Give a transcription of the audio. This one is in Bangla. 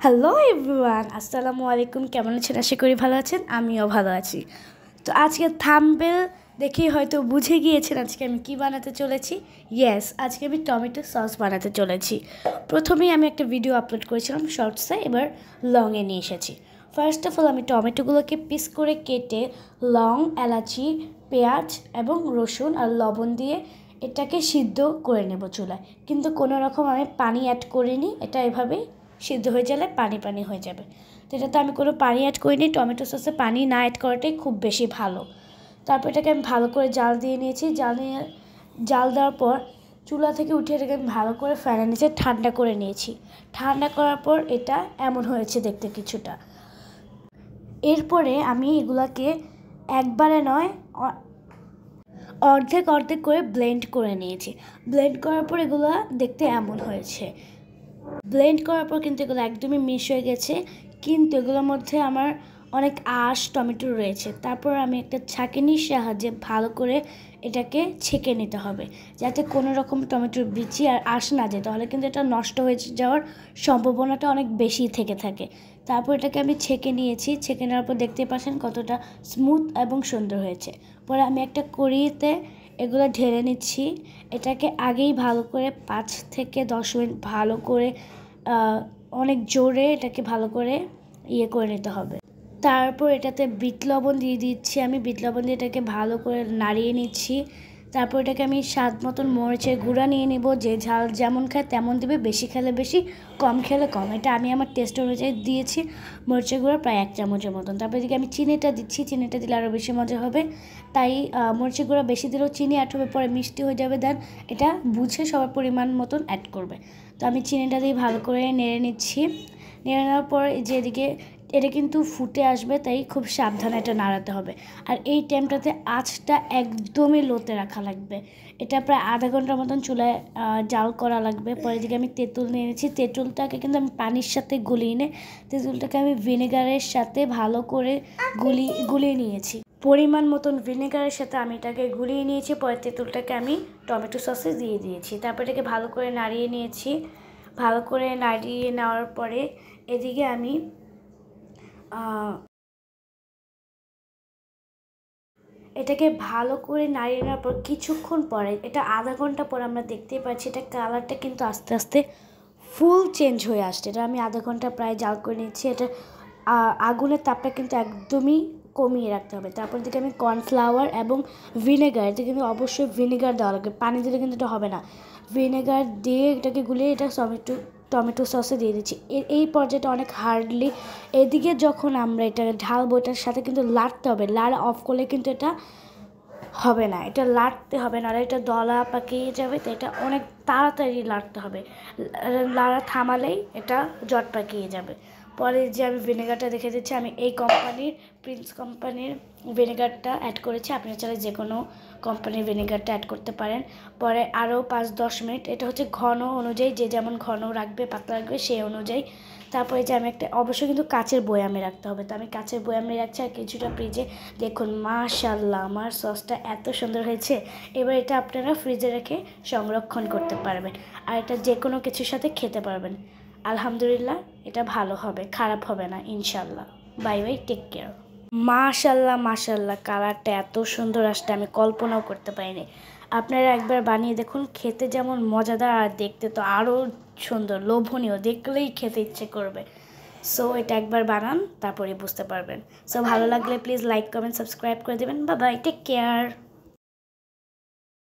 হ্যালো এভরিওয়ান, আসসালামু আলাইকুম। কেমন আছেন? আশা করি ভালো আছেন। আমিও ভালো আছি। তো আজকে থাম্বনেল দেখেই হয়তো বুঝে গিয়েছেন আজকে আমি কি বানাতে চলেছি। ইয়েস, আজকে আমি টমেটো সস বানাতে চলেছি। প্রথমেই আমি একটা ভিডিও আপলোড করেছিলাম শর্টসে, এবার লংয়ে নিয়ে এসেছি। ফার্স্ট অফ অল আমি টমেটোগুলোকে পিস করে কেটে লং, এলাচি, পেঁয়াজ এবং রসুন আর লবণ দিয়ে এটাকে সিদ্ধ করে নেব চুলায়। কিন্তু কোনো রকম আমি পানি অ্যাড করিনি, এটা এভাবেই সিদ্ধ হয়ে গেলে পানি পানি হয়ে যাবে। তো এটাতে আমি কোনো পানি অ্যাড করিনি। টমেটো সসে পানি না অ্যাড করাটাই খুব বেশি ভালো। তারপর এটাকে আমি ভালো করে জাল দিয়ে নিয়েছি। জাল দেওয়ার পর চুলা থেকে উঠিয়ে এটাকে আমি ভালো করে ফ্যানের নিচে ঠান্ডা করে নিয়েছি। ঠান্ডা করার পর এটা এমন হয়েছে দেখতে কিছুটা। এরপরে আমি এগুলাকে একবারে নয় অর্ধেক অর্ধেক করে ব্লেন্ড করে নিয়েছি। ব্লেন্ড করার পর এগুলো দেখতে এমন হয়েছে। ব্লেন্ড করার পর কিন্তু এগুলো একদমই মিশ হয়ে গেছে, কিন্তু এগুলোর মধ্যে আমার অনেক আঁশ টমেটো রয়েছে। তারপর আমি একটা ছাঁকনির সাহায্যে ভালো করে এটাকে ছেঁকে নিতে হবে, যাতে কোনো রকম টমেটোর বিচি আর আঁশ না যায়, তাহলে কিন্তু এটা নষ্ট হয়ে যাওয়ার সম্ভাবনাটা অনেক বেশি থেকে থাকে। তারপর এটাকে আমি ছেঁকে নিয়েছি। ছেঁকে নেওয়ার পর দেখতে পাচ্ছেন কতটা স্মুথ এবং সুন্দর হয়েছে। পরে আমি একটা কড়িতে এগুলো ঢেলে নিচ্ছি। এটাকে আগেই ভালো করে 5 থেকে 10 মিনিট ভালো করে অনেক জোরে এটাকে ভালো করে করে নিতে হবে। তারপর এটাতে বিট লবণ দিয়ে দিচ্ছি। আমি বিট লবণ দিয়ে এটাকে ভালো করে নাড়িয়ে নিচ্ছি। তারপর এটাকে আমি স্বাদ মতন মরিচের গুঁড়া নিয়ে নিব। যে ঝাল যেমন খায় তেমন দেবে, বেশি খেলে বেশি, কম খেলে কম। এটা আমি আমার টেস্ট অনুযায়ী দিয়েছি মরিচের গুঁড়া প্রায় 1 চামচের মতন। তারপর এদিকে আমি চিনিটা দিচ্ছি। চিনিটা দিলে আরও বেশি মজা হবে, তাই মরিচের গুঁড়া বেশি দিলেও চিনি অ্যাড হবে, পরে মিষ্টি হয়ে যাবে। দেন এটা বুঝে সবার পরিমাণ মতন অ্যাড করবে। তো আমি চিনিটা দিয়ে ভালো করে নেড়ে নিচ্ছি। নেড়ে নেওয়ার পর যে এদিকে এটা কিন্তু ফুটে আসবে, তাই খুব সাবধানে এটা নাড়াতে হবে। আর এই টাইমটাতে আঁচটা একদমই লোতে রাখা লাগবে। এটা প্রায় আধা ঘন্টার মতন চুলায় জাল করা লাগবে। পরে দিকে আমি তেঁতুল নিয়ে নিয়েছি। তেঁতুলটাকে কিন্তু আমি পানির সাথে গুলিয়ে নিয়ে তেঁতুলটাকে আমি ভিনেগারের সাথে ভালো করে গুলিয়ে নিয়েছি। পরিমাণ মতন ভিনেগারের সাথে আমি এটাকে গুলিয়ে নিয়েছি। পরে তেঁতুলটাকে আমি টমেটো সসে দিয়ে দিয়েছি। তারপর এটাকে ভালো করে নাড়িয়ে নিয়েছি। ভালো করে নাড়িয়ে নেওয়ার পরে এদিকে আমি এটাকে ভালো করে নাড়িয়ে নেওয়ার পর কিছুক্ষণ পরে, এটা আধা ঘন্টা পর আমরা দেখতেই পাচ্ছি এটা কালারটা কিন্তু আস্তে আস্তে ফুল চেঞ্জ হয়ে আসছে। এটা আমি আধা ঘন্টা প্রায় জাল করে নিচ্ছি। এটা আগুনের তাপটা কিন্তু একদমই কমিয়ে রাখতে হবে। তারপর দিকে আমি কর্নফ্লাওয়ার এবং ভিনেগার, এটা কিন্তু অবশ্যই ভিনেগার দেওয়া লাগবে, পানি দিলে কিন্তু এটা হবে না। ভিনেগার দিয়ে এটাকে গুলিয়ে এটা টমেটো সসে দিয়ে দিচ্ছি। এই পর্যায়টা অনেক হার্ডলি। এদিকে যখন আমরা এটা ঢালবো, এটার সাথে কিন্তু লাড়তে হবে। লাড়া অফ করলে কিন্তু এটা হবে না, এটা লাড়তে হবে, না এটা দলা পাকিয়ে যাবে। তো এটা অনেক তাড়াতাড়ি লাড়তে হবে। লাড়া থামালেই এটা জট পাকিয়ে যাবে। পরে যে আমি ভিনেগারটা দেখে দিচ্ছি, আমি এই কোম্পানির প্রিন্স কোম্পানির ভিনেগারটা অ্যাড করেছি। আপনি চাইলে যে কোনো কোম্পানির ভিনেগারটা অ্যাড করতে পারেন। পরে আরও 5-10 মিনিট, এটা হচ্ছে ঘন অনুযায়ী, যে যেমন ঘন রাখবে পাতলা রাখবে সেই অনুযায়ী। তারপরে যে আমি একটা অবশ্যই কিন্তু কাচের বয়ামে রাখতে হবে, তো আমি কাচের বয়ামে রাখছি আর কিছুটা ফ্রিজে। দেখুন মাশাআল্লাহ আমার সসটা এত সুন্দর হয়েছে। এবার এটা আপনারা ফ্রিজে রেখে সংরক্ষণ করতে পারবেন, আর এটা যে কোনো কিছুর সাথে খেতে পারবেন। আলহামদুলিল্লাহ, এটা ভালো হবে, খারাপ হবে না ইনশাল্লাহ। Bye bye, take care. মাশাআল্লাহ মাশাআল্লাহ, কালারটা এত সুন্দর আসছে আমি কল্পনাও করতে পারিনি। আপনারা একবার বানিয়ে দেখুন, খেতে যেমন মজাদার আর দেখতে তো আরও সুন্দর, লোভনীয়, দেখলেই খেতে ইচ্ছে করবে। সো এটা একবার বানান, তারপরে বুঝতে পারবেন। সো ভালো লাগলে প্লিজ লাইক কমেন্ট সাবস্ক্রাইব করে দেবেন। Bye bye, take care.